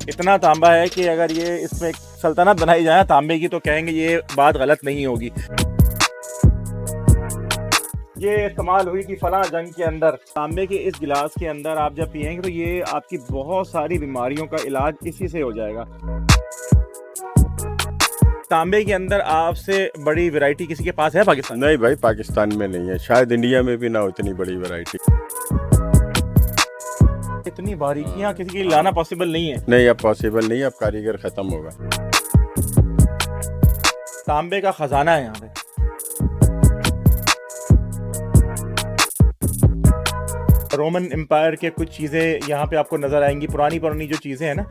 इतना तांबा है कि अगर ये इसमें एक सल्तनत बनाई जाए तांबे की तो कहेंगे ये बात गलत नहीं होगी। ये इस्तेमाल हुई थी फलां जंग के अंदर। तांबे के इस गिलास के अंदर आप जब पिएंगे तो ये आपकी बहुत सारी बीमारियों का इलाज इसी से हो जाएगा। तांबे के अंदर आपसे बड़ी वैरायटी किसी के पास है पाकिस्तान? नहीं भाई, पाकिस्तान में नहीं है, शायद इंडिया में भी ना हो इतनी बड़ी वैरायटी। इतनी बारीकियां किसी के लिए लाना पॉसिबल नहीं है। नहीं, अब पॉसिबल नहीं, अब कारीगर खत्म होगा। तांबे का खजाना है यहाँ पे। रोमन एम्पायर के कुछ चीजें यहाँ पे आपको नजर आएंगी, पुरानी पुरानी जो चीजें हैं ना।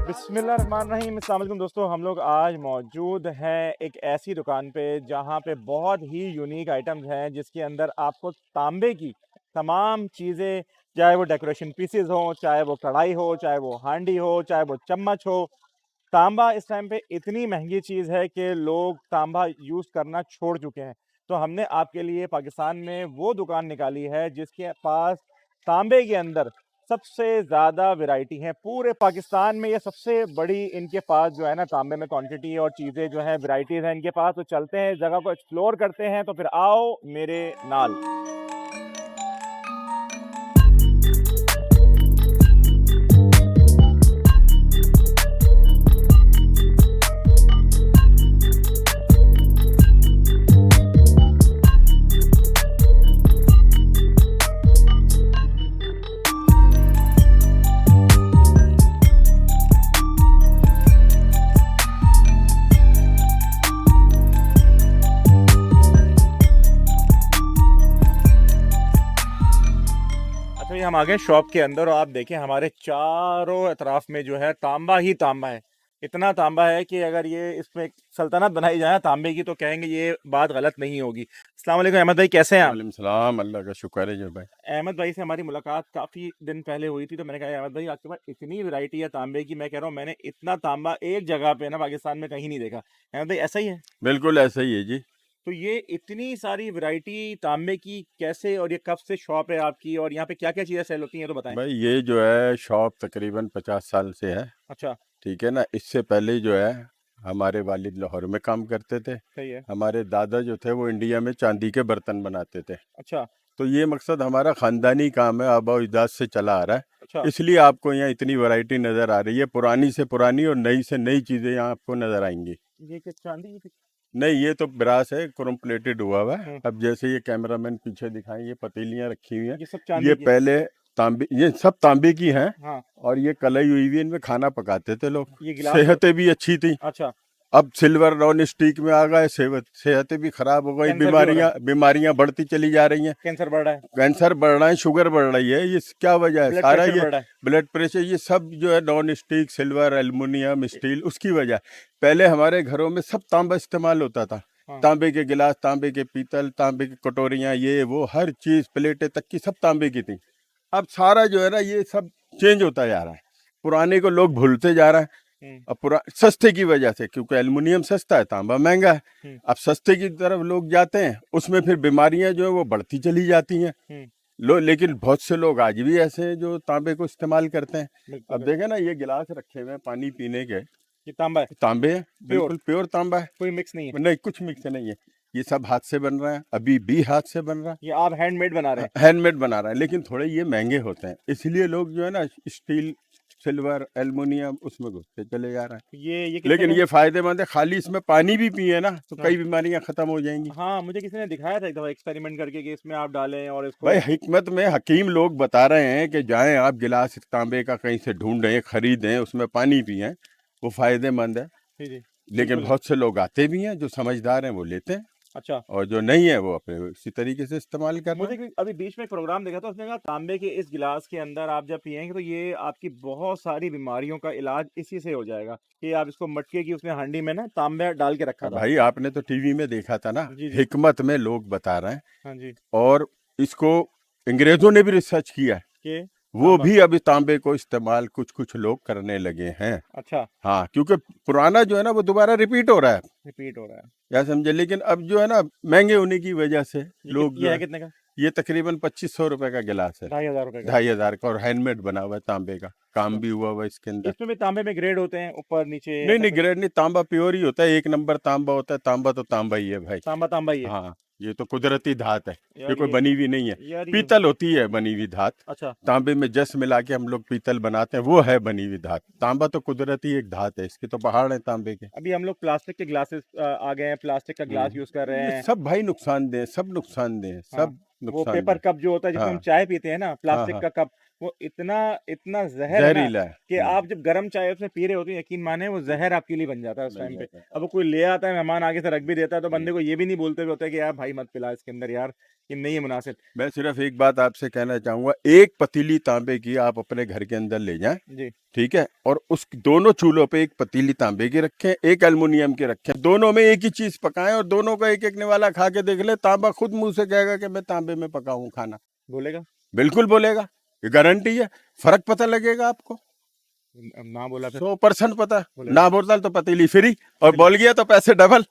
बिस्मिल्लाहिर्रहमानिर्रहीम, अस्सलाम वालेकुम दोस्तों, हम लोग आज मौजूद हैं एक ऐसी दुकान पे जहाँ पे बहुत ही यूनिक आइटम्स हैं जिसके अंदर आपको तांबे की तमाम चीज़ें, चाहे वो डेकोरेशन पीसेस हो, चाहे वो कढ़ाई हो, चाहे वो हांडी हो, चाहे वो चम्मच हो। तांबा इस टाइम पे इतनी महंगी चीज़ है कि लोग तांबा यूज़ करना छोड़ चुके हैं। तो हमने आपके लिए पाकिस्तान में वो दुकान निकाली है जिसके पास तांबे के अंदर सबसे ज़्यादा वैरायटी है पूरे पाकिस्तान में। ये सबसे बड़ी इनके पास जो है ना तांबे में क्वांटिटी और चीज़ें जो है वैरायटीज़ हैं इनके पास। तो चलते हैं, जगह को एक्सप्लोर करते हैं, तो फिर आओ मेरे नाल। अच्छा, ये हम आ गए शॉप के अंदर और आप देखें हमारे चारों अतराफ में जो है तांबा ही तांबा है। इतना तांबा है कि अगर ये इसमें एक सल्तनत बनाई जाए तांबे की तो कहेंगे ये बात गलत नहीं होगी। अस्सलाम वालेकुम अहमद भाई, कैसे हैं आप? वालेकुम सलाम, अल्लाह का शुक्र है जो भाई। अहमद भाई से हमारी मुलाकात काफ़ी दिन पहले हुई थी, तो मैंने कहा अहमद भाई आपके पास इतनी वैरायटी है तांबे की, मैं कह रहा हूँ मैंने इतना तांबा एक जगह पे ना पाकिस्तान में कहीं नहीं देखा। अहमद भाई ऐसा ही है? बिल्कुल ऐसा ही है जी। तो ये इतनी सारी वैरायटी तांबे की कैसे, और ये कब से शॉप है आपकी, और यहाँ पे क्या क्या चीज़ें सेल होती हैं तो बताएं। भाई ये जो है शॉप तकरीबन 50 साल से है। अच्छा, ठीक है ना। इससे पहले जो है हमारे वालिद लाहौर में काम करते थे। सही है। हमारे दादा जो थे वो इंडिया में चांदी के बर्तन बनाते थे। अच्छा तो ये मकसद हमारा खानदानी काम है, आबा अजदाद से चला आ रहा है। अच्छा। इसलिए आपको यहाँ इतनी वैरायटी नज़र आ रही है, पुरानी से पुरानी और नई से नई चीज़ें यहाँ आपको नज़र आएंगी। ये क्या चांदी की? नहीं, ये तो ब्रास है, क्रोम प्लेटेड हुआ हुआ है। हम्म, अब जैसे ये कैमरामैन पीछे दिखाएं, ये पतीलियाँ रखी हुई हैं, ये सब ये चांदी की? पहले तांबे, ये सब तांबे की हैं। हाँ, और ये कलई हुई हुई, इनमें खाना पकाते थे लोग। ये गिलास सेहतें भी अच्छी थी। अच्छा, अब सिल्वर नॉन स्टिक में आ गए, सेहतें भी खराब हो गई, कैंसर भी हो रहा है। बीमारियां बढ़ती चली जा रही हैं। कैंसर बढ़ रहा है, कैंसर बढ़ रहा है, शुगर बढ़ रही है, ये क्या वजह है? ब्लड सारा प्रेशर ये बढ़ रहा है। ब्लड प्रेशर, ये सब जो है non stick, silver, aluminium, steel, उसकी वजह। पहले हमारे घरों में सब तांबा इस्तेमाल होता था। हाँ, तांबे के गिलास, तांबे के पीतल, तांबे की कटोरियां, ये वो हर चीज, प्लेटें तक की सब तांबे की थी। अब सारा जो है ना ये सब चेंज होता जा रहा है, पुराने को लोग भूलते जा रहा है। हम्म, अब सस्ते की वजह से, क्योंकि एल्युमिनियम सस्ता है, तांबा महंगा है। हम्म, अब सस्ते की तरफ लोग जाते हैं, उसमें फिर बीमारियां जो है वो बढ़ती चली जाती हैं। हम्म, लेकिन बहुत से लोग आज भी ऐसे हैं जो तांबे को इस्तेमाल करते हैं। बिल्कुल अब बिल्कुल। देखें ना, ये गिलास रखे हुए हैं पानी पीने के, ये तांबा है, तांबे हैं, प्योर, बिल्कुल प्योर तांबा है। कोई मिक्स नहीं है। नहीं, कुछ मिक्स नहीं है। ये सब हाथ से बन रहा है, अभी भी हाथ से बन रहा ये आप हैंडमेड बना रहे है, हैं? हैंडमेड बना रहा है। लेकिन थोड़े ये महंगे होते हैं, इसलिए लोग जो है ना स्टील, सिल्वर, एल्युमिनियम उसमें घुसते चले जा रहे हैं। तो ये कितने लेकिन का? ये फायदेमंद है, खाली इसमें पानी भी पिए ना तो हाँ कई बीमारियां खत्म हो जाएंगी। हाँ, मुझे किसी ने दिखाया था एक दफा एक्सपेरिमेंट करके कि इसमें आप डालें और इसको। भाई हिकमत में हकीम लोग बता रहे हैं कि जाएं आप गिलास तांबे का कहीं से ढूंढें, खरीदें, उसमें पानी पिएं, वो फायदेमंद है। जी जी, लेकिन बिल्कुल। बहुत से लोग आते भी हैं जो समझदार हैं, वो लेते हैं, अच्छा, और जो नहीं है वो अपने इसी तरीके से इस्तेमाल कर रहे मुझे हैं। अभी बीच में एक प्रोग्राम देखा था, उसने कहा तांबे के इस गिलास के अंदर आप जब पिएंगे तो ये आपकी बहुत सारी बीमारियों का इलाज इसी से हो जाएगा। कि आप इसको मटके की उसने हांडी में ना तांबा डाल के रखा अब था। भाई आपने तो टीवी में देखा था ना, जी जी, हिकमत में लोग बता रहे हैं। हाँ जी। और इसको अंग्रेजों ने भी रिसर्च किया है, के वो तांबा, भी अभी तांबे को इस्तेमाल कुछ कुछ लोग करने लगे हैं। अच्छा, हाँ, क्योंकि पुराना जो है ना वो दोबारा रिपीट हो रहा है, रिपीट हो रहा है। या समझे। लेकिन अब जो है ना महंगे होने की वजह से लोग ये जो है है, कितने का? ये तकरीबन 2500 रुपए का गिलास है, 2500 रुपए का। 2500 का, और हैंडमेड बना हुआ है, तांबे का काम भी हुआ हुआ है इसके अंदर। इसमें भी तांबे में ग्रेड होते हैं, ऊपर नीचे नहीं ऐसा नहीं, कुछ? ग्रेड नहीं, तांबा प्योर ही होता है, एक नंबर तांबा होता है। तांबा तो तांबा ही है भाई। तांबा तांबा ही है। हाँ, ये तो कुदरती धात है, ये यार कोई बनी हुई नहीं है। यार ये पीतल होती है बनी हुई धात, अच्छा। तांबे में जस मिला के हम लोग पीतल बनाते हैं, वो है बनी हुई धात। तांबा तो कुदरती एक धात है, इसके तो पहाड़ है तांबे के। अभी हम लोग प्लास्टिक के ग्लासेस आ गए हैं, प्लास्टिक का ग्लास यूज कर रहे ये हैं। सब भाई नुकसानदेह, सब नुकसानदेह, हाँ, सब वो पेपर नुकसानदेह। कप जो होता है जिसमें हम हाँ चाय पीते हैं ना, हाँ प्लास्टिक हाँ, का कप, वो इतना इतना जहर है ना जहरीला है। कि आप जब गर्म चाय उसमें पी रहे होते हैं, यकीन माने वो जहर आपके लिए बन जाता है उस बन टाइम पे। जाता है। अब वो कोई ले आता है, मेहमान आगे से रख भी देता है, तो हम्म। बंदे को ये भी नहीं बोलते हुए होता है कि यार भाई मत पिला इसके अंदर यार, कि नहीं है मुनासिब। मैं सिर्फ एक बात आपसे कहना चाहूंगा, एक पतीली तांबे की आप अपने घर के अंदर ले जाएं, जी। ठीक है, और उस दोनों चूल्हों पे एक पतीली तांबे की रखें, एक एल्युमिनियम की रखें, दोनों में एक ही चीज पकाएं, और दोनों का एक एक निवाला खा के देख ले, तांबा खुद मुंह से कहेगा कि मैं तांबे में पकाऊं खाना। बोलेगा? बिल्कुल बोलेगा, ये गारंटी है। फर्क पता लगेगा आपको, ना बोला फिर 100% पता। बोलेगा? ना बोलता तो पतीली फ्री, और पतीली। बोल गया तो पैसे डबल।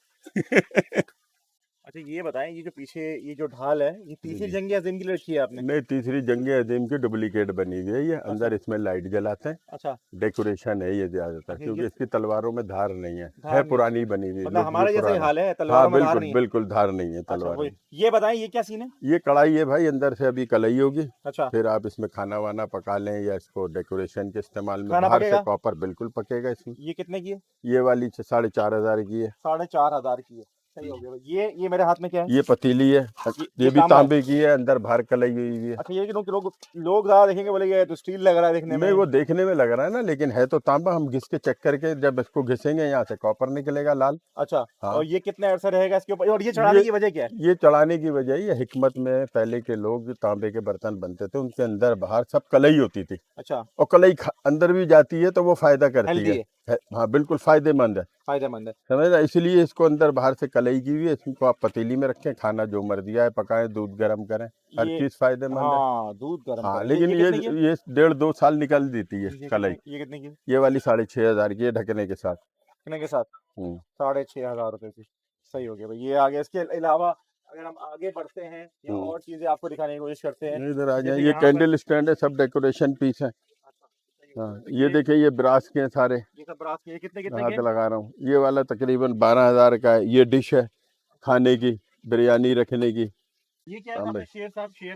अच्छा ये बताएं, ये जो पीछे ये जो ढाल है, ये तीसरी जी। जंग अजीम के लिए रखी है आपने? नहीं, तीसरी जंग अजीम की डुप्लीकेट बनी हुई है ये, अच्छा अंदर इसमें लाइट जलाते हैं, अच्छा। डेकोरेशन है ये ज्यादातर, अच्छा, क्योंकि ये इसकी तलवारों में धार नहीं है धार नहीं है। पुरानी बनी हुई, मतलब लुक भी हमारे जैसा ही पुराना। हाल है, हाँ तलवारों में धार बिल्कुल नहीं है। बिल्कुल, धार नहीं है अच्छा तलवार वही। में। ये बताएं ये क्या सीन है? ये कढ़ाई है भाई, अंदर से अभी कलई होगी, अच्छा। फिर आप इसमें खाना वाना पका लें, या इसको डेकोरेशन के इस्तेमाल में। खाना बाहर से पकेगा? कॉपर बिल्कुल पकेगा इसमें। ये कितने की है? ये वाली 4500 की है। 4500 की है। सही हो गया भाई। ये मेरे हाथ में क्या है? ये पतीली है, ये ये भी तांबा है? तांबे की है, अंदर बाहर कलई हुई है। अच्छा, ये कि लोग ज्यादा देखेंगे, बोले ये तो स्टील लग रहा है देखने नहीं, में। वो देखने में लग रहा है ना, लेकिन है तो तांबा। हम घिस के चेक करके जब इसको घिसेंगे, यहाँ से कॉपर निकलेगा लाल। अच्छा। हाँ, और ये कितने अरसा रहेगा इसके ऊपर, और ये चढ़ाने की वजह क्या है? ये चढ़ाने की वजह ये हिकमत में, पहले के लोग तांबे के बर्तन बनते थे, उनके अंदर बाहर सब कलई होती थी, अच्छा। और कलई अंदर भी जाती है तो वो फायदा करती हेल्दी है? हाँ बिल्कुल फायदेमंद है, फायदेमंद है। समझ रहे? इसलिए इसको अंदर बाहर से कलई की हुई है। इसको आप पतीली में रखें, खाना जो मर्जी आए पकाएं, दूध गर्म करें, हर ये चीज फायदेमंद है। हाँ, दूध गर्म हाँ, करें। लेकिन ये ये कितने की है? ये 1.5-2 साल निकल देती है कलई। ये कितने की है? ये वाली 6500 की है, ढकने के साथ। कितने के साथ? हम्म। 6500 रुपए की। सही हो गया भाई। ये आगे इसके अलावा अगर हम आगे बढ़ते हैं या और चीजें आपको दिखाने की कोशिश करते हैं, इधर आ जाए, जैसे ये यहाँ पर। कैंडल स्टैंड है, सब डेकोरेशन पीस है। अच्छा, सही हो हाँ, गया। तो ये देखिए, ये ब्रास के हैं सारे, ये सब ब्रास के, ये कितने कितने हाथ के? लगा रहा हूँ। ये वाला तकरीबन 12000 का है। ये डिश है खाने की, बिरयानी रखने की। ये क्या है तांबे, आपने? शेर साहब, शेर?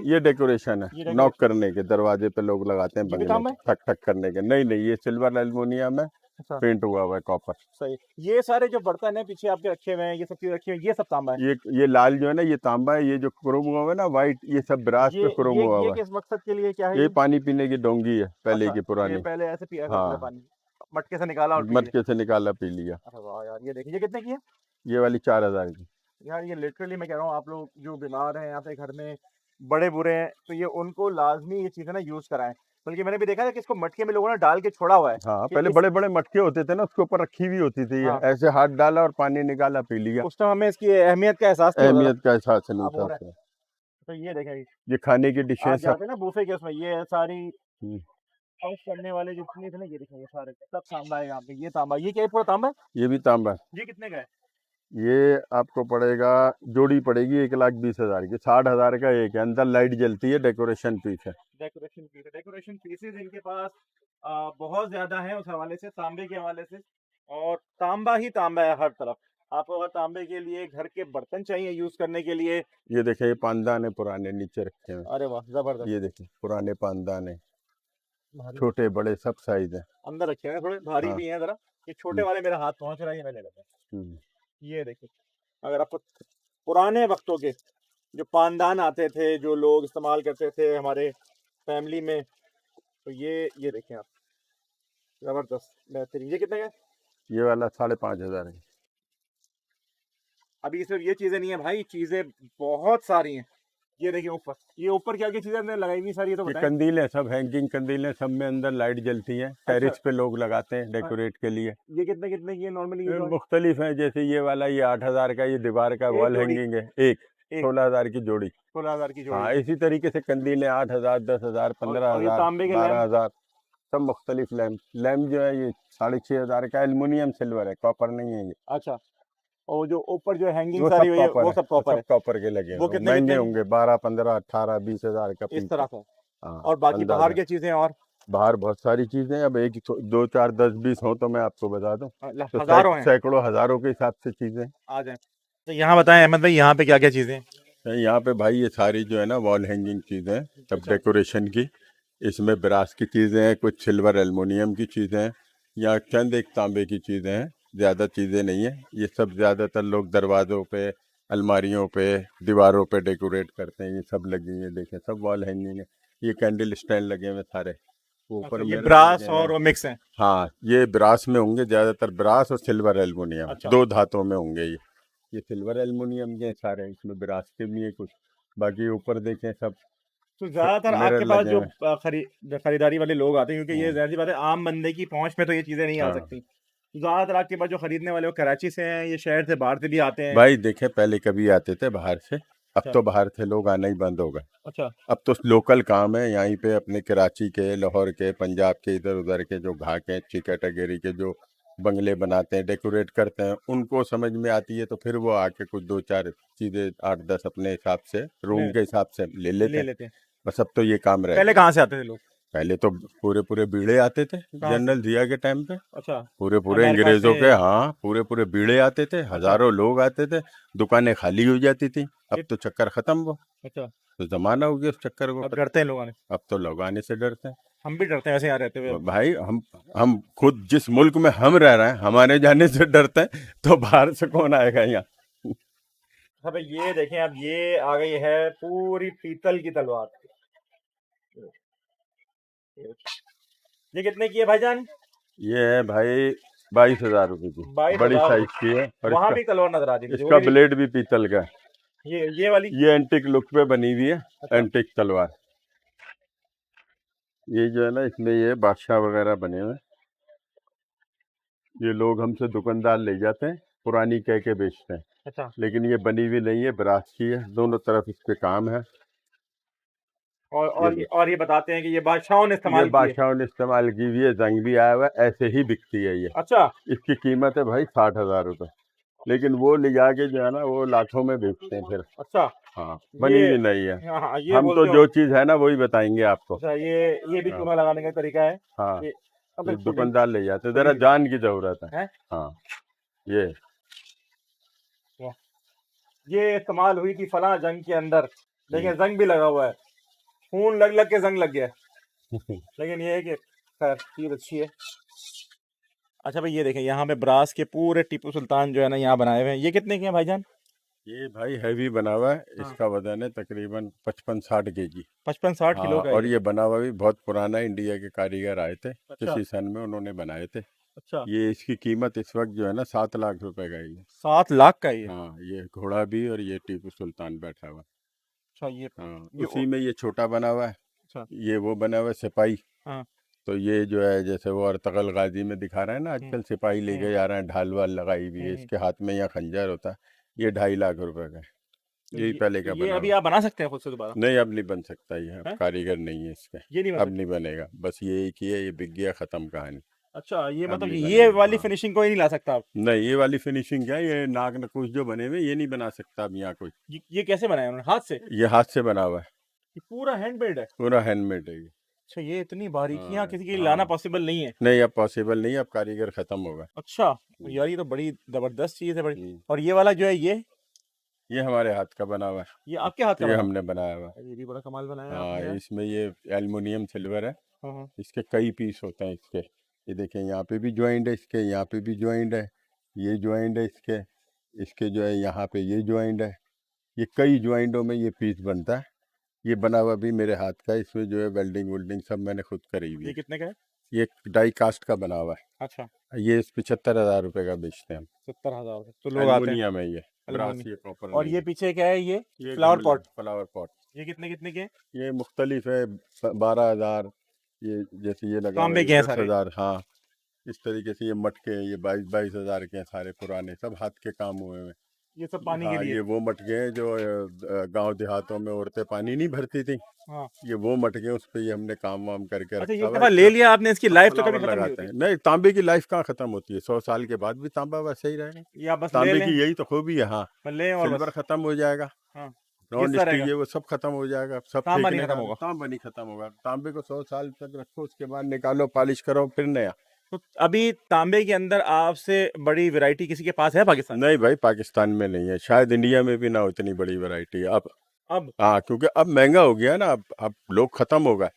ये डेकोरेशन है, ये नॉक डेकोरेशन। करने के, दरवाजे पे लोग लगाते हैं ये भी बंगले तांबा पे, है? ठक ठक करने के। नहीं नहीं, ये सिल्वर एल्युमिनियम है, अच्छा। पेंट हुआ हुआ है कॉपर। सही। ये सारे जो बर्तन है पीछे आपके रखे हुए हैं, ये सब चीज रखी हुई है, ये सब तांबा है? ये लाल जो है ना, ये तांबा है। ये जो क्रोम हुआ हुआ है ना वाइट, ये सब ब्रास पे क्रोम हुआ ये हुआ किस मकसद के लिए, क्या है है। ये ये? पानी पीने की डोंगी है, पहले अच्छा, की ये पुरानी। पहले ऐसे पिया करते थे हाँ, पानी, मटके से निकाला और पी लिया। मटके से निकाला, पी लिया। अरे वाह यार, ये देखिए, ये कितने की है? ये वाली 4000 की। यार ये लिटरली मैं कह रहा हूँ, आप लोग जो बीमार हैं, यहाँ पे घर में बड़े बुरे हैं, तो ये उनको लाजमी ये चीज़ें ना यूज़ कराएं। बल्कि मैंने भी देखा है कि इसको मटके में लोगों ने डाल के छोड़ा हुआ है हाँ, कि पहले इस। बड़े बड़े मटके होते थे ना, उसके ऊपर रखी हुई होती थी, हाँ, ऐसे हाथ डाला और पानी निकाला, पी लिया। उस टाइम हमें इसकी अहमियत का एहसास नहीं होता अहमियत का एहसास नहीं था, अब हो होता रहा है। था। तो ये देखें, ये खाने की डिशें आप सब। जाते हैं ना बूफे के, उसमें ये सारी हम्म, आउट करने वाले जितने थे ना, ये देखें, ये सारे सब तांबा है यहाँ पे। ये तांबा, ये क्या है? पूरा तांबा है? ये भी तांबा है। ये कितने का है? ये आपको पड़ेगा, जोड़ी पड़ेगी 1,20,000 की। 60,000 का एक है, अंदर लाइट जलती है, डेकोरेशन पीस है। डेकोरेशन पीस, डेकोरेशन पीसेज इनके पास बहुत ज्यादा है उस हवाले से, तांबे के हवाले से। और तांबा ही तांबा है हर तरफ। आपको अगर तांबे के लिए घर के बर्तन चाहिए यूज करने के लिए। ये देखिए, ये पानदान है पुराने, नीचे रखे हुए। अरे वाह, जबरदस्त। ये देखिए, पुराने पानदान है, भारी छोटे बड़े सब साइज है। अंदर रखे हैं, थोड़े भारी हाँ। भी हैं जरा। ये छोटे हम्म, वाले मेरा हाथ पहुंच रहा है, ये मैं ले लेता हूँ। हम्म। ये देखिए, अगर आपको पुराने वक्तों के जो पानदान आते थे, जो लोग इस्तेमाल करते थे हमारे फैमिली में, तो ये देखें आप, जबरदस्त बेहतरीन। ये कितने का है? ये वाला 5,500 है। अभी सिर्फ ये चीजें नहीं है भाई, चीजें बहुत सारी हैं। ये देखिए ऊपर, ये ऊपर क्या क्या चीजें हमने लगाई हुई सारी, ये तो ये बताएं। कंदीलें, सब हैंगिंग कंदीलें, सब में अंदर लाइट जलती हैं, अच्छा। टेरिस पे लोग लगाते हैं डेकोरेट के लिए। ये कितने कितने की है नॉर्मली? ये मुख्तलिफ है, जैसे ये वाला, ये 8,000 का, ये दीवार का वॉल जोड़ी? हैंगिंग है। एक एक 16,000 की जोड़ी। 16,000 की जोड़ी हाँ, है। इसी तरीके से कंदीलें 8,000, 10,000, और ये 15,000, तांबे के लैंप? 12,000, सब मुख्तलिफ लैम्प। लैम्प जो है ये 6,500 का, एल्युमिनियम सिल्वर है, कॉपर नहीं है ये। अच्छा। और जो ऊपर जो हैंगिंग वो सारी सब हुई है कॉपर वो है, सब कॉपर है। कॉपर के लगे वो हुए कितने महंगे कितने होंगे, 12 15 18 20 हजार का इस पीस तरह है। से? हाँ, और बाकी बाहर अंदाजा। की चीजें और बाहर बहुत सारी चीजें हैं, अब एक दो चार 10 20 हो तो मैं आपको बता दूं, तो हजारों हैं सैकड़ों हजारों के हिसाब से चीजें आ जाए। तो यहाँ बताएं अहमद भाई, यहाँ पे क्या क्या चीजें हैं? हैं। यहाँ पे भाई ये सारी जो है ना वॉल हैंगिंग चीजें हैं, सब अच्छा डेकोरेशन की। इसमें ब्रास की चीजें हैं, कुछ सिल्वर एल्युमिनियम की चीजें हैं, या चंद एक तांबे की चीजें हैं, ज्यादा चीजें नहीं है। ये सब ज्यादातर लोग दरवाजों पे, अलमारियों पे, दीवारों पे डेकोरेट करते हैं। ये सब लगी है, देखें सब वॉल हैंगिंग है। ये कैंडल स्टैंड लगे हुए सारे, ऊपर अच्छा, ये मिरर ब्रास लगे हैं। और वो मिक्स है? हाँ, ये ब्रास में होंगे ज्यादातर, ब्रास और सिल्वर एल्युमिनियम अच्छा, दो धातों में होंगे ये सिल्वर एल्युमिनियम के सारे, इसमें ब्रास के भी है कुछ। बाकी ऊपर देखें सब तो ज्यादातर मिरर आपके पास लगे जो हैं। खरीदारी वाले लोग आते हैं, क्योंकि ये हम्म, जाहिर सी बात है आम बंदे की पहुंच में तो ये चीजें नहीं आ हाँ सकती, तो ज्यादातर आपके पास जो खरीदने वाले वो कराची से हैं, ये शहर से बाहर से भी आते हैं? भाई देखें पहले कभी आते थे बाहर से, अब अच्छा तो बाहर से लोग आना ही बंद हो गए। अच्छा अब तो लोकल काम है यहीं पे, अपने कराची के, लाहौर के, पंजाब के, इधर उधर के जो घाट हैं, अच्छी कैटेगरी के जो बंगले बनाते हैं, डेकोरेट करते हैं, उनको समझ में आती है तो फिर वो आके कुछ दो चार चीज़ें 8 10 अपने हिसाब से, रूम ले के हिसाब से ले लेते ले हैं। लेते हैं। बस अब तो ये काम रह पहले गया। कहाँ से आते थे लोग? पहले तो पूरे पूरे बीड़े आते थे, कहाँ से? जनरल जिया के टाइम पे। अच्छा, पूरे पूरे अमेरिका अंग्रेजों से? के, हाँ पूरे पूरे बीड़े आते थे, अच्छा, हजारों लोग आते थे, दुकानें खाली हो जाती थी। अब ये तो चक्कर खत्म वो, अच्छा, तो जमाना हो गया उस चक्कर को अब खत्म। डरते हैं लोग आने? अब तो लोग आने से डरते हैं। हम भी डरते हैं वैसे यहाँ रहते हुए अब। भाई हम खुद जिस मुल्क में हम रह रहे हैं हमारे जाने से डरते हैं, तो बाहर से कौन आएगा यहाँ। अब ये देखें, अब ये आ गई है पूरी पीतल की तलवार। ये कितने की है भाईजान? ये है भाई 22,000 रुपये की, बाईस बड़ी हजार साइज की है। और वहां इसका भी तलवार नजर आ रही है मुझे, वो इसका भी? ब्लेड भी पीतल का है। ये वाली? ये एंटिक लुक पे बनी हुई है, अच्छा एंटिक तलवार। ये जो है ना, इसमें ये बादशाह वगैरह बने हुए हैं। ये लोग हमसे दुकानदार ले जाते हैं, पुरानी कह के बेचते हैं, अच्छा। लेकिन ये बनी हुई नहीं है, ब्रास की है। दोनों तरफ इस पे काम है। ये और ये बताते हैं कि ये बादशाहों ने ये इस्तेमाल की है? बादशाहों ने इस्तेमाल की हुई है, जंग भी आया हुआ है, ऐसे ही बिकती है ये। अच्छा इसकी कीमत है भाई 60,000 रुपये, लेकिन वो ले जाके जो है ना वो लाखों में बेचते हैं फिर। अच्छा। हाँ, ये बनी हुई नहीं है। हाँ हाँ, ये हम तो बोलते हो? जो चीज़ है ना वही बताएंगे आपको। अच्छा, ये भी हाँ चूना लगाने का तरीका है? हाँ, ये अब ये खुली दुकानदार ले जाते हैं, खुली जरा हुई जान की जरूरत है। है? हाँ, ये वाह। ये इस्तेमाल हुई थी फलां जंग के अंदर, लेकिन जंग भी लगा हुआ है, खून लग लग के जंग लग गया है। लेकिन ये है कि खैर चीज अच्छी है। अच्छा भाई, ये देखें यहाँ पे ब्रास के पूरे टीपू सुल्तान जो है ना यहाँ बनाए हुए हैं। ये कितने के हैं भाईजान? ये भाई हैवी बना हुआ है, हाँ, इसका वजन है तकरीबन 55 60 kg। 55 60 किलो हाँ, का और ये? ये बना हुआ भी बहुत पुराना है, इंडिया के कारीगर आए थे अच्छा किसी सन में, उन्होंने बनाए थे। अच्छा। ये इसकी कीमत इस वक्त जो है ना 7 लाख रुपए का ही है। 7 लाख का ये? हाँ, ये घोड़ा भी और ये टीपू सुल्तान बैठा हुआ है। अच्छा हाँ, ये उसी में ये छोटा बना हुआ है। अच्छा। ये वो बना हुआ है सिपाही। हाँ। तो ये जो है जैसे वो अर्तगल गाजी में दिखा रहे हैं ना हम्म आजकल, सिपाही हम्म लेके जा रहे हैं, ढाल वाल लगाई हुई है, हम्म। इसके हाथ में यहाँ खंजर होता है। ये 2.5 लाख रुपए का है। तो यही पहले का ये बना अभी हुआ आप बना सकते हैं खुद से दोबारा? है। नहीं, अब नहीं बन सकता ये, अब हैं? कारीगर नहीं है इसके। ये नहीं बन अब सकता? नहीं बनेगा, बस ये एक ही है, ये बिक गया, खत्म कहानी। अच्छा, ये अब मतलब नहीं ये बनेगा। वाली हाँ, फिनिशिंग कोई नहीं ला सकता आप? नहीं, ये वाली फिनिशिंग क्या है, ये नाक नकुश जो बने हुए ये नहीं बना सकता अब यहाँ कोई। ये कैसे बनाया उन्होंने, हाथ से? ये हाथ से बना हुआ है, ये पूरा हैंडमेड है? पूरा हैंडमेड है ये। अच्छा, ये इतनी बारीकियां हाँ किसी के लिए लाना हाँ, पॉसिबल नहीं है? नहीं अब पॉसिबल नहीं है, अब कारीगर खत्म होगा। अच्छा, हम्म, यार ये तो बड़ी जबरदस्त चीज है बड़ी। हम्म। और ये वाला जो है ये हमारे हाथ का बना हुआ ये आपके हाथ का है, ये बना हमने बनाया हुआ है। हुआ? ये भी बड़ा कमाल बनाया है हाँ, आपने यार। इसमें ये एल्युमिनियम सिल्वर है, हाँ हाँ। इसके कई पीस होते हैं इसके। ये देखें, यहाँ पे भी ज्वाइंट है इसके, यहाँ पे भी ज्वाइंट है, ये ज्वाइंट है इसके, इसके जो है यहाँ पे ये ज्वाइंट है। ये कई ज्वाइंटों में ये पीस बनता है। ये बना हुआ भी मेरे हाथ का है, इसमें जो है वेल्डिंग वेल्डिंग सब मैंने खुद करी हुई ये है। कितने का है? ये डाई कास्ट का बना हुआ अच्छा, है, ये 75,000 रुपये का बेचते हैं हम। 70 हजार तो लोग आते हैं? एल्युमिनियम है ये, ब्रास, अल्मुनियम। ये कॉपर और नहीं ये है। पीछे क्या है ये ये फ्लावर गमला, पॉट? Flower pot. ये कितने कितने के हैं? ये मुख्तलिफ है, 12,000, ये जैसे ये लगा हुआ है तांबे ये के हैं सारे? 10,000। हाँ, इस तरीके से ये मटके हैं, ये 22 22 हजार के हैं सारे पुराने, सब हाथ के काम हुए हैं। ये सब पानी के हाँ, लिए। ये वो मटके हैं जो गांव देहातों में औरतें पानी नहीं भरती थी, हाँ। ये वो मटके हैं, उस पे ये हमने काम वाम करके अच्छा, ये रखा एक हुआ है। दफा ले लिया आपने, इसकी अब लाइफ तो कभी फ्लावर खत्म नहीं लगाते होती। हैं नहीं, तांबे की लाइफ कहाँ खत्म होती है, 100 साल के बाद भी तांबा वैसे ही रहेगा। ये आप बस ले तांबे लें, की यही तो खूबी है। हाँ, बस लें और सिल्वर बस। खत्म हो जाएगा, हाँ। नॉन किसका स्टिक रहेगा, ये वो सब खत्म हो जाएगा, सब तांबा नहीं फेंकने खत्म का, होगा। तांबा नहीं खत्म होगा। तांबे को 100 साल तक रखो, उसके बाद निकालो, पॉलिश करो, फिर नया। तो अभी तांबे के अंदर आपसे बड़ी वैरायटी किसी के पास है पाकिस्तान में? नहीं भाई, पाकिस्तान में नहीं है, शायद इंडिया में भी ना हो इतनी बड़ी वैरायटी अब। अब हाँ, क्योंकि अब महंगा हो गया ना, अब लोग खत्म हो गए।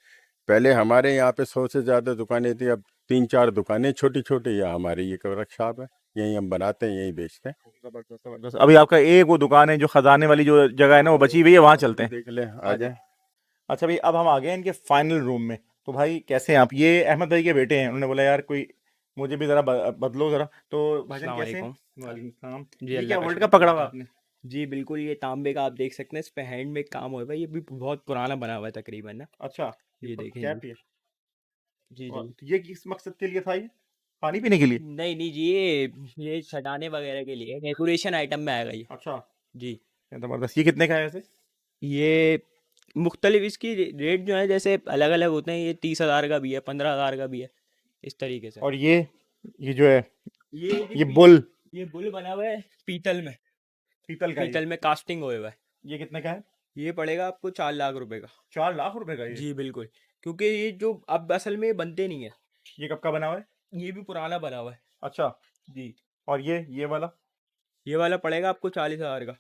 पहले हमारे यहाँ पे 100 से ज़्यादा दुकानें थी, अब 3-4 दुकानें छोटी छोटी। या हमारी ये कवरक शॉप है, यहीं हम बनाते हैं, यहीं बेचते हैं। जबरदस्त जबरदस्त। अभी आपका एक वो दुकान है जो खजाने वाली जो जगह है ना, वो बची हुई है, वहां वो चलते भी हैं। देख ले, आ आ जाए। जाए। अच्छा भाई, अब हम आ गए हैं इनके फाइनल रूम में। तो भाई कैसे हैं आप? ये अहमद भाई के बेटे हैं, उन्होंने बोला यार कोई मुझे भी जरा बदलो जरा। तो भाईजान अस्सलाम कैसे हैं? वालेकुम। वालेकुम सलाम। जी, ये क्या अल्लाह का वर्ल्ड कप शुक्र पकड़ा है। हुआ आपने? जी, बिल्कुल, ये तांबे का आप देख सकते हैं, इस पे हैंडमेड काम हुआ है। ये भी बहुत पुराना बना हुआ है तकरीबन ना। अच्छा। ये ये देखें जी। कैप है। जी, और जी। ये किस मकसद के लिए था ये? पानी पीने के लिए? नहीं, नहीं जी, ये सजाने वगैरह के लिए डेकोरेशन आइटम में आएगा ये। अच्छा। जी। ये जबरदस्त। ये कितने का है वैसे? ये मुख्तलिफ इसकी रेट जो है जैसे अलग-अलग होते हैं, ये 30,000 का भी है, 15,000 का भी है, इस तरीके से। और ये जो है, ये जी ये बुल ये बुल बना हुआ है पीतल में, पीतल का है ये। पीतल में कास्टिंग हुआ हुआ है। ये कितने का है? ये पड़ेगा आपको 4 लाख रुपए का। 4 लाख रुपए का ये? जी, बिल्कुल। क्योंकि ये जो अब असल में ये बनते नहीं है। ये कब का बना हुआ है? ये भी पुराना बना हुआ है। अच्छा। जी। और ये वाला? ये वाला पड़ेगा आपको 40,000 का।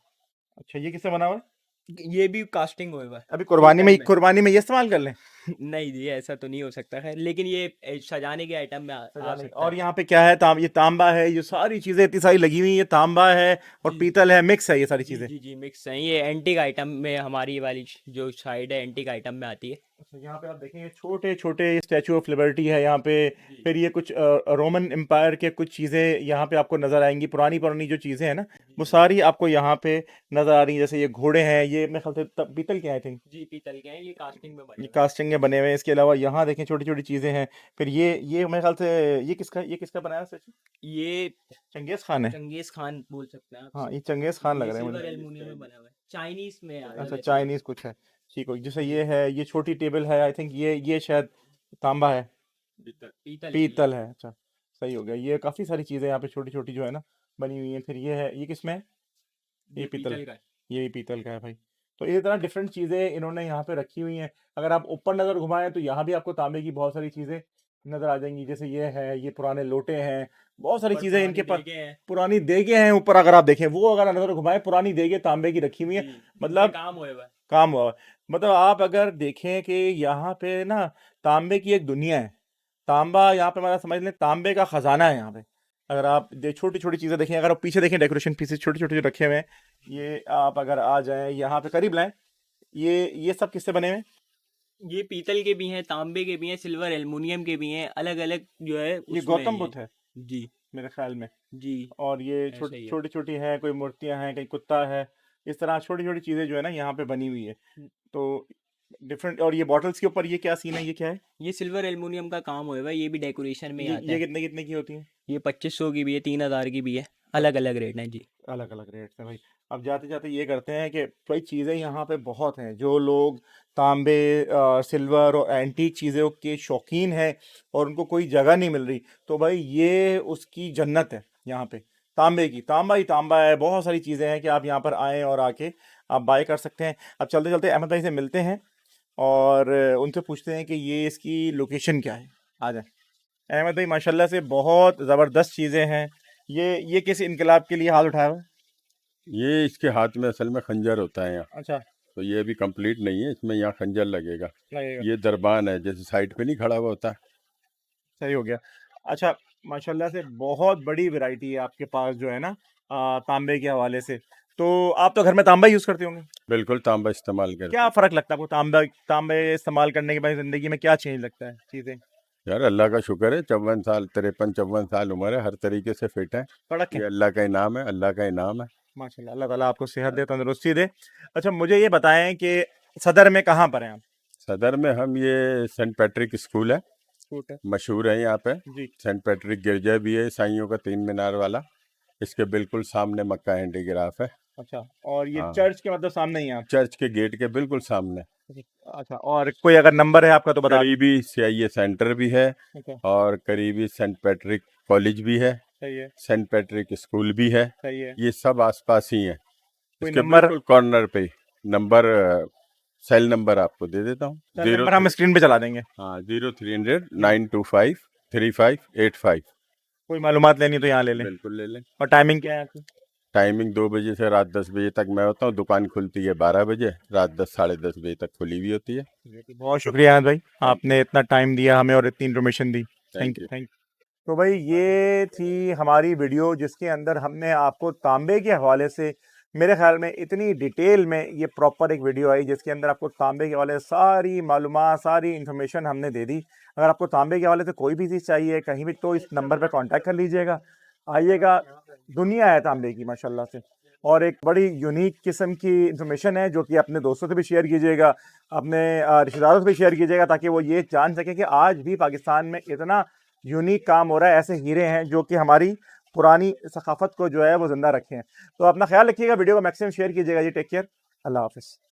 अच्छा, ये किससे बना हुआ है? ये भी कास्टिंग हुआ हुआ है अभी पीतल में। कुर्बानी में ये इस्तेमाल कर लें? नहीं जी, ऐसा तो नहीं हो सकता है, लेकिन ये सजाने के आइटम में आ सजाने सकता और है। यहाँ पे क्या है, ये तांबा है, ये सारी चीजें इतनी सारी लगी हुई है, ये तांबा है और जी, पीतल है, मिक्स है ये सारी जी, चीजें। जी, जी, मिक्स है। ये एंटीक आइटम में हमारी वाली जो साइड है एंटीक आइटम में आती है। अच्छा, यहाँ पे आप देखेंगे छोटे छोटे स्टैचू ऑफ लिबर्टी है यहाँ पे। जी, फिर ये कुछ रोमन एम्पायर के कुछ चीज़ें यहाँ पे आपको नज़र आएंगी, पुरानी पुरानी जो चीज़ें हैं ना, जी, वो जी, सारी आपको यहाँ पे नज़र आ रही हैं। जैसे ये घोड़े हैं, ये मेरे ख्याल से पीतल के आई थिंक, जी, पीतल के हैं, ये कास्टिंग में बने ये हुए हैं। कास्टिंग के बने हुए हैं। इसके अलावा यहाँ देखें छोटी छोटी चीज़ें हैं। फिर ये मेरे ख्याल से ये किसका बनाया स्टैचू? ये चंगेज़ खान है। चंगेज खान बोल सकते हैं आप हाँ, इसे। ये चंगेज़ खान लग ये रहा है सिल्वर मुझे। एल्युमिनियम में बना हुआ है, चाइनीज में आता अच्छा, है वैसे ये। चाइनीज़ कुछ है। ठीक हो, जैसे जी, ये है, ये छोटी टेबल है, आई थिंक ये शायद तांबा है, पीतल है ये। पीतल है। अच्छा, सही हो गया। ये काफ़ी सारी चीज़ें यहाँ पे छोटी छोटी जो है ना बनी हुई हैं। फिर ये है, ये किसमें है? ये ये पीतल, पीतल का है। ये भी पीतल का है भाई। तो इस तरह डिफरेंट चीज़ें इन्होंने यहाँ पे रखी हुई हैं। अगर आप ऊपर नज़र घुमाएं तो यहाँ भी आपको तांबे की बहुत सारी चीज़ें नज़र आ जाएंगी। जैसे ये है, ये पुराने लोटे हैं, बहुत सारी ऊपर चीज़ें पुरानी इनके पास। देगे हैं। पुरानी देगे हैं ऊपर, अगर आप देखें वो, अगर नज़र घुमाएं, पुरानी देगे तांबे की रखी हुई है। जी, जिन पे मतलब काम हुआ हुआ है। काम हुआ हुआ है। मतलब आप अगर देखें कि यहाँ पे ना तांबे की एक दुनिया है। तांबा यहाँ पे हमारा समझ लें तांबे का खजाना है यहाँ पे। अगर आप छोटी छोटी चीज़ें देखें, अगर आप पीछे देखें डेकोरेशन पीसेस छोटे छोटे जो रखे हुए हैं, ये आप अगर आ जाएं यहाँ पे करीब लाएं, ये सब किससे बने हुए हैं? ये पीतल के भी हैं, तांबे के भी हैं, सिल्वर एल्युमिनियम के भी हैं, अलग अलग जो है ये उसमें है गौतम ये। बुद्ध है जी, मेरे ख्याल में। जी, और ये ऐसा ही है। छोटी छोटी हैं, कोई मूर्तियां हैं, कहीं कुत्ता है। इस तरह छोटी छोटी चीज़ें जो है ना यहाँ पे बनी हुई है। तो डिफरेंट। और ये बॉटल्स के ऊपर ये क्या सीन है, ये क्या है? ये सिल्वर एल्युमिनियम का काम हुआ हुआ है, ये भी डेकोरेशन में ही आता ये है। कितने कितने की होती हैं? ये 2500 की भी है, 3000 की भी है, अलग अलग रेट है जी। अलग अलग रेट है भाई। अब जाते जाते ये करते हैं कि भाई चीज़ें यहाँ पे बहुत हैं, जो लोग तांबे, सिल्वर और एंटीक चीज़ों के शौकीन हैं और उनको कोई जगह नहीं मिल रही, तो भाई ये उसकी जन्नत है यहाँ पे। तांबे की, तांबा ही तांबा है। बहुत सारी चीज़ें हैं कि आप यहाँ पर आएँ और आके आप बाय कर सकते हैं। अब चलते चलते अहमद भाई से मिलते हैं और उनसे पूछते हैं कि ये इसकी लोकेशन क्या है। आ जाए अहमद भाई, माशाल्लाह से बहुत ज़बरदस्त चीज़ें हैं। ये किस इनकलाब के लिए हाथ उठाया हुआ है? ये इसके हाथ में असल में खंजर होता है यहाँ, अच्छा। तो ये अभी कंप्लीट नहीं है, इसमें यहाँ खंजर लगेगा। लगेगा। ये दरबान है, जैसे साइड पे नहीं खड़ा हुआ होता। सही हो गया। अच्छा, माशाल्लाह से बहुत बड़ी वैरायटी है आपके पास जो है ना, तांबे के हवाले से। तो आप तो घर में तांबा यूज़ करते होंगे। बिल्कुल तांबा इस्तेमाल करते क्या हैं। फ़र्क लगता है आपको तांबे इस्तेमाल करने के बाद ज़िंदगी में क्या चेंज लगता है चीज़ें? यार अल्लाह का शुक्र है, 54 साल, 53-54 साल उम्र है, हर तरीके से फिट है। कड़क है। ये अल्लाह का इनाम है, अल्लाह का इनाम है। माशाल्लाह, अल्लाह ताला आपको सेहत दे, तंदुरुस्ती दे। अच्छा, मुझे ये बताएं कि सदर में कहाँ पर हैं आप? सदर में हम, ये सेंट पैट्रिक स्कूल है, स्कूट है। मशहूर है यहाँ पे। जी। सेंट पैट्रिक गिरजा भी है ईसाइयों का, 3 मीनार वाला। इसके बिल्कुल सामने मक्का हैंडीक्राफ्ट है। अच्छा, और ये हाँ, चर्च के मतलब सामने ही है आप? चर्च के गेट के बिल्कुल सामने। अच्छा, और कोई अगर नंबर है आपका तो बता दीजिए। करीबी सीआईए सेंटर भी है ठीक है, और करीबी सेंट पैट्रिक कॉलेज भी है, सही है, सेंट पैट्रिक स्कूल भी है। सही है। ये सब आसपास ही है। कोई इसके नंबर? बिल्कुल कॉर्नर पे ही नंबर, सेल नंबर आपको दे देता हूँ। सर नंबर हम स्क्रीन पे चला देंगे। हाँ, 0300-925-3585। कोई मालूमात लेनी तो यहाँ ले लें। बिल्कुल ले लें। और टाइमिंग क्या है आपकी? टाइमिंग 2 बजे से रात 10 बजे तक मैं होता हूँ। दुकान खुलती है 12 बजे, रात 10 साढ़े 10 बजे तक खुली हुई होती है। बहुत शुक्रिया अहमद भाई, आपने इतना टाइम दिया हमें और इतनी information the. Thank thank you, you. Thank you. तो भाई ये थी हमारी वीडियो जिसके अंदर हमने आपको तांबे के हवाले से, मेरे ख्याल में इतनी डिटेल में ये प्रॉपर एक वीडियो आई जिसके अंदर आपको तांबे के हवाले से सारी मालूमात, सारी इन्फॉर्मेशन हमने दे दी। अगर आपको तांबे के हवाले से कोई भी चीज़ चाहिए कहीं भी तो इस नंबर पर कांटेक्ट कर लीजिएगा, आइएगा। दुनिया है तांबे की माशाल्लाह से, और एक बड़ी यूनिक किस्म की इन्फॉर्मेशन है जो कि अपने दोस्तों से भी शेयर कीजिएगा, अपने रिश्तेदारों से भी शेयर कीजिएगा, ताकि वो ये जान सकें कि आज भी पाकिस्तान में इतना यूनिक काम हो रहा है, ऐसे हीरे हैं जो कि हमारी पुरानी सकाफत को जो है वो ज़िंदा रखे हैं। तो अपना ख्याल रखिएगा, वीडियो को मैक्सिमम शेयर कीजिएगा जी। टेक केयर, अल्लाह हाफ़िज़।